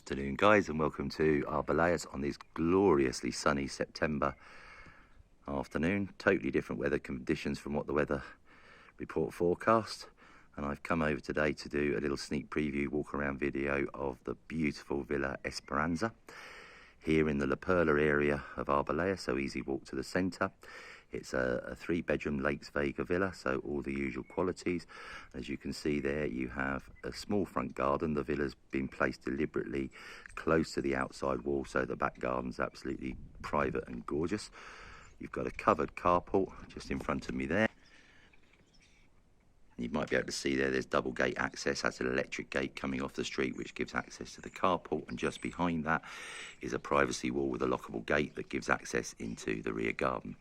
Afternoon guys, and welcome to Arboleas on this gloriously sunny September afternoon. Totally different weather conditions from what the weather report forecast, and I've come over today to do a little sneak preview walk around video of the beautiful Villa Esperanza here in the Perla area of Arboleas, so easy walk to the centre. It's a 3-bedroom Lakes Vega villa, so all the usual qualities. As you can see there, you have a small front garden. The villa's been placed deliberately close to the outside wall, so the back garden's absolutely private and gorgeous. You've got a covered carport just in front of me there. You might be able to see there's double gate access. That's an electric gate coming off the street which gives access to the carport, and just behind that is a privacy wall with a lockable gate that gives access into the rear garden.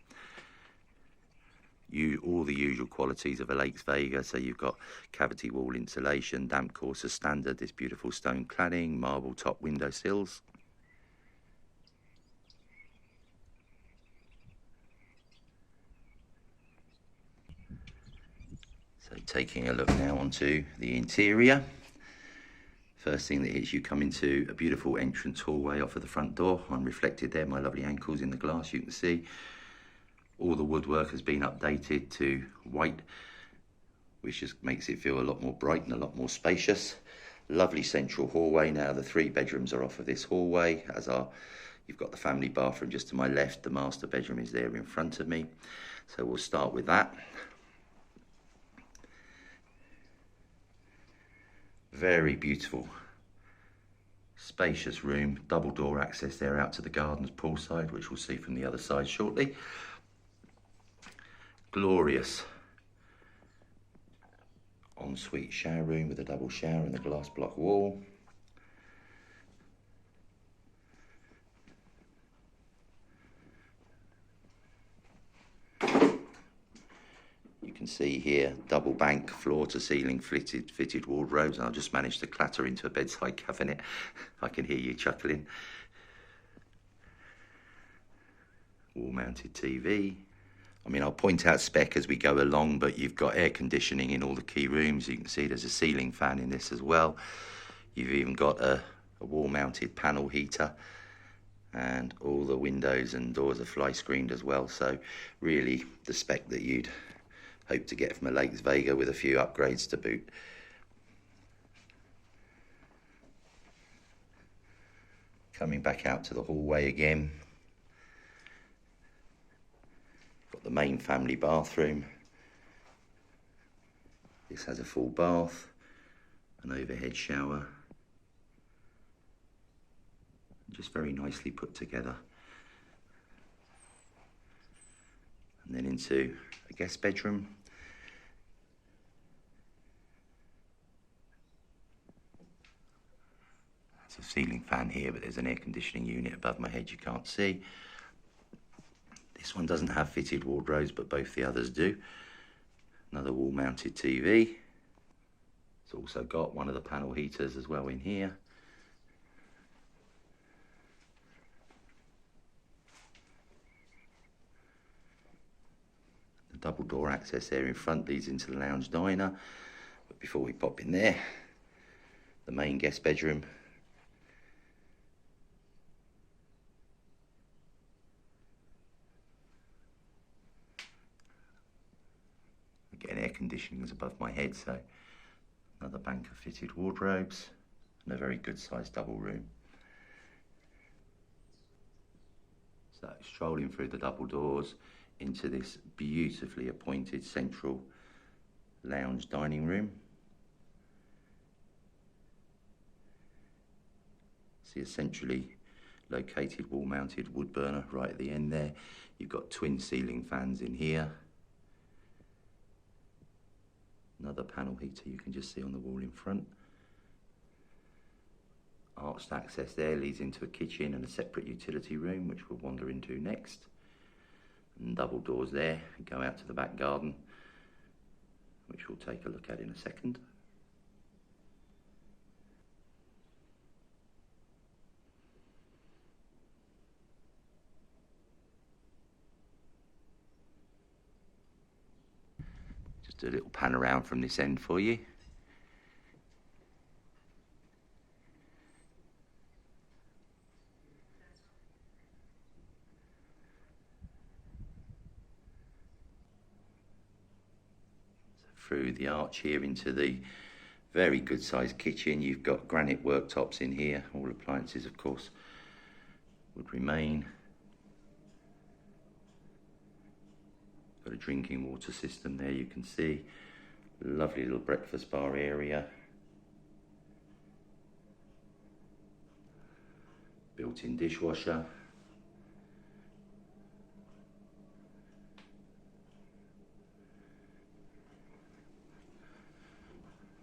All the usual qualities of a Lakes Vega, so you've got cavity wall insulation, damp course as standard, this beautiful stone cladding, marble top window sills. So taking a look now onto the interior. First thing that hits you, come into a beautiful entrance hallway off of the front door. I'm reflected there, my lovely ankles in the glass, you can see. All the woodwork has been updated to white, which just makes it feel a lot more bright and a lot more spacious. Lovely central hallway. Now the 3 bedrooms are off of this hallway, you've got the family bathroom just to my left. The master bedroom is there in front of me. So we'll start with that. Very beautiful, spacious room. Double door access there out to the garden's poolside, which we'll see from the other side shortly. Glorious ensuite shower room with a double shower and the glass block wall. You can see here double bank floor to ceiling fitted wardrobes. I'll just manage to clatter into a bedside cabinet. I can hear you chuckling. Wall mounted TV. I mean, I'll point out spec as we go along, but you've got air conditioning in all the key rooms. You can see there's a ceiling fan in this as well. You've even got a wall-mounted panel heater, and all the windows and doors are fly screened as well. So really the spec that you'd hope to get from a Lakes Vega with a few upgrades to boot. Coming back out to the hallway again. The main family bathroom. This has a full bath, an overhead shower, just very nicely put together. And then into a guest bedroom. There's a ceiling fan here, but there's an air conditioning unit above my head you can't see. This one doesn't have fitted wardrobes, but both the others do. Another wall-mounted TV. It's also got one of the panel heaters as well in here. The double door access there in front leads into the lounge diner. But before we pop in there, the main guest bedroom. Again, air conditioning is above my head, so another bank of fitted wardrobes and a very good sized double room. So strolling through the double doors into this beautifully appointed central lounge dining room. See a centrally located wall mounted wood burner right at the end there. You've got twin ceiling fans in here. Another panel heater you can just see on the wall in front. Arched access there leads into a kitchen and a separate utility room, which we'll wander into next. And double doors there go out to the back garden, which we'll take a look at in a second. Just do a little pan around from this end for you. through the arch here into the very good sized kitchen. You've got granite worktops in here. All appliances, of course, would remain. Got a drinking water system there, you can see. Lovely little breakfast bar area. Built-in dishwasher.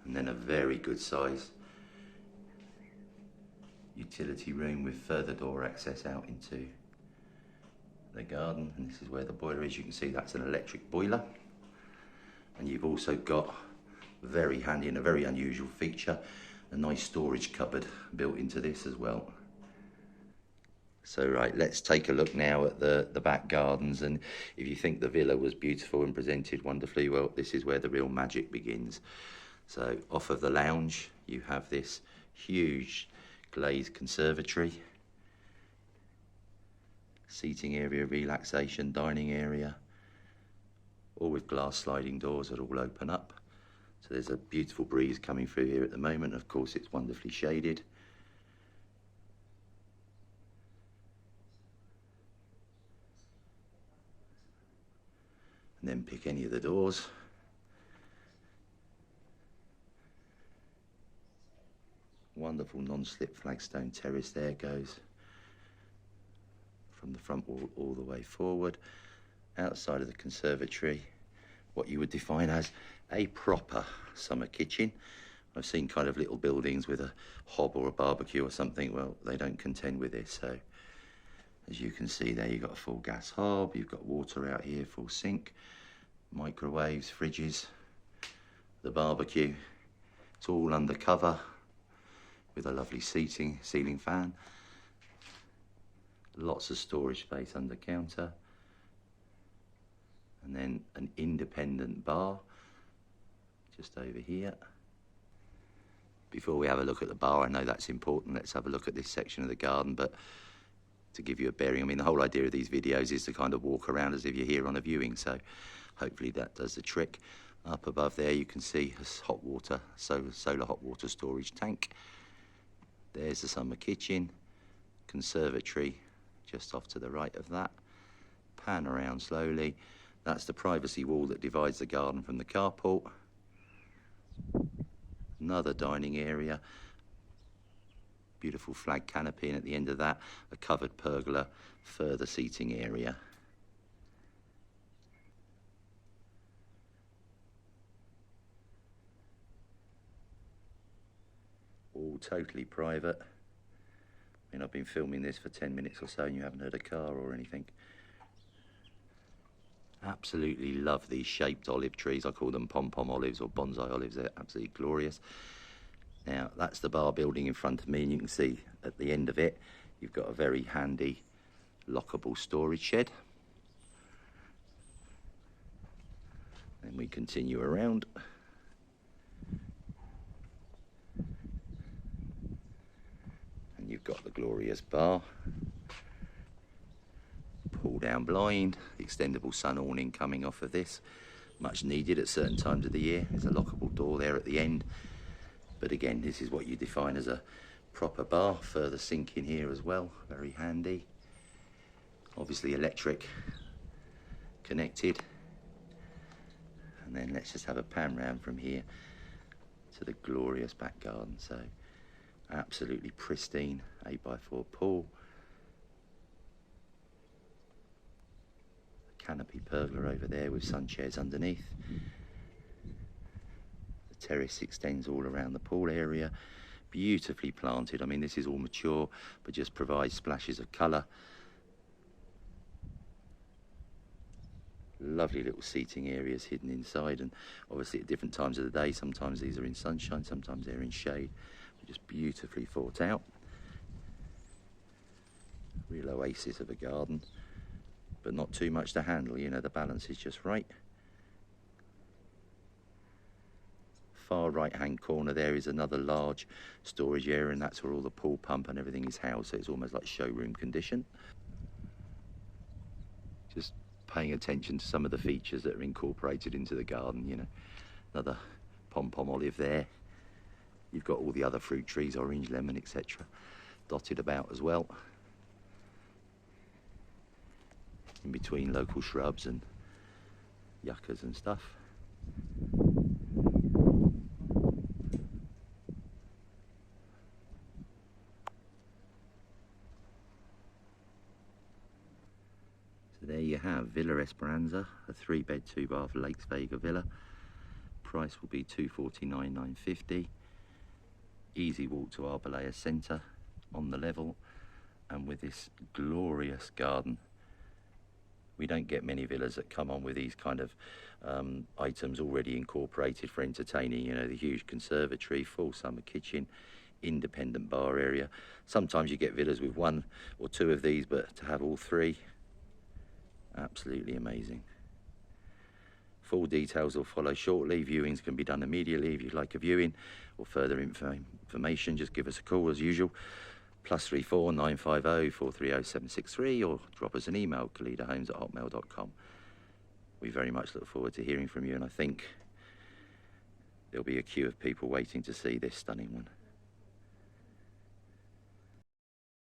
And then a very good size utility room with further door access out into the garden. And this is where the boiler is. You can see that's an electric boiler. And you've also got, very handy and a very unusual feature, a nice storage cupboard built into this as well. So right, let's take a look now at the back gardens. And if you think the villa was beautiful and presented wonderfully, well, this is where the real magic begins. So off of the lounge, you have this huge glazed conservatory, seating area, relaxation, dining area, all with glass sliding doors that all open up. So there's a beautiful breeze coming through here at the moment. Of course, it's wonderfully shaded. And then pick any of the doors. Wonderful non-slip flagstone terrace there, goes from the front wall all the way forward. Outside of the conservatory, what you would define as a proper summer kitchen. I've seen kind of little buildings with a hob or a barbecue or something. Well, they don't contend with this. So as you can see there, you've got a full gas hob, you've got water out here, full sink, microwaves, fridges, the barbecue. It's all under cover with a lovely ceiling fan. Lots of storage space under counter. And then an independent bar just over here. Before we have a look at the bar, I know that's important, let's have a look at this section of the garden. But to give you a bearing, I mean, the whole idea of these videos is to kind of walk around as if you're here on a viewing, so hopefully that does the trick. Up above there you can see a hot water, solar hot water storage tank. There's the summer kitchen, conservatory just off to the right of that. Pan around slowly. That's the privacy wall that divides the garden from the carport. Another dining area. Beautiful flag canopy, and at the end of that, a covered pergola, further seating area. All totally private. I mean, I've been filming this for 10 minutes or so and you haven't heard a car or anything. Absolutely love these shaped olive trees. I call them pom-pom olives or bonsai olives. They're absolutely glorious. Now, that's the bar building in front of me, and you can see at the end of it, you've got a very handy lockable storage shed. Then we continue around. And you've got the glorious bar. Pull down blind, the extendable sun awning coming off of this, much needed at certain times of the year. There's a lockable door there at the end, but again, this is what you define as a proper bar. Further sink in here as well, very handy. Obviously electric connected. And then let's just have a pan round from here to the glorious back garden. So absolutely pristine 8x4 pool. Canopy pergola over there with sun chairs underneath. The terrace extends all around the pool area, beautifully planted. I mean, this is all mature, but just provides splashes of colour. Lovely little seating areas hidden inside, and obviously at different times of the day, sometimes these are in sunshine, sometimes they're in shade, but just beautifully thought out. Real oasis of a garden, but not too much to handle, you know, the balance is just right. Far right hand corner there is another large storage area, and that's where all the pool pump and everything is housed, so it's almost like showroom condition. Just paying attention to some of the features that are incorporated into the garden, you know. Another pom-pom olive there. You've got all the other fruit trees, orange, lemon, etc. dotted about as well. In between local shrubs and yuccas and stuff. So there you have Villa Esperanza, a 3-bed 2-bath Lakes Vega villa. Price will be $249,950. Easy walk to Arboleas centre on the level, and with this glorious garden. We don't get many villas that come on with these kind of items already incorporated for entertaining. You know, the huge conservatory, full summer kitchen, independent bar area. Sometimes you get villas with 1 or 2 of these, but to have all 3, absolutely amazing. Full details will follow shortly. Viewings can be done immediately. If you'd like a viewing or further information, just give us a call as usual. +34 950 430 763, or drop us an email, calidahomes@hotmail.com. We very much look forward to hearing from you, and I think there'll be a queue of people waiting to see this stunning one.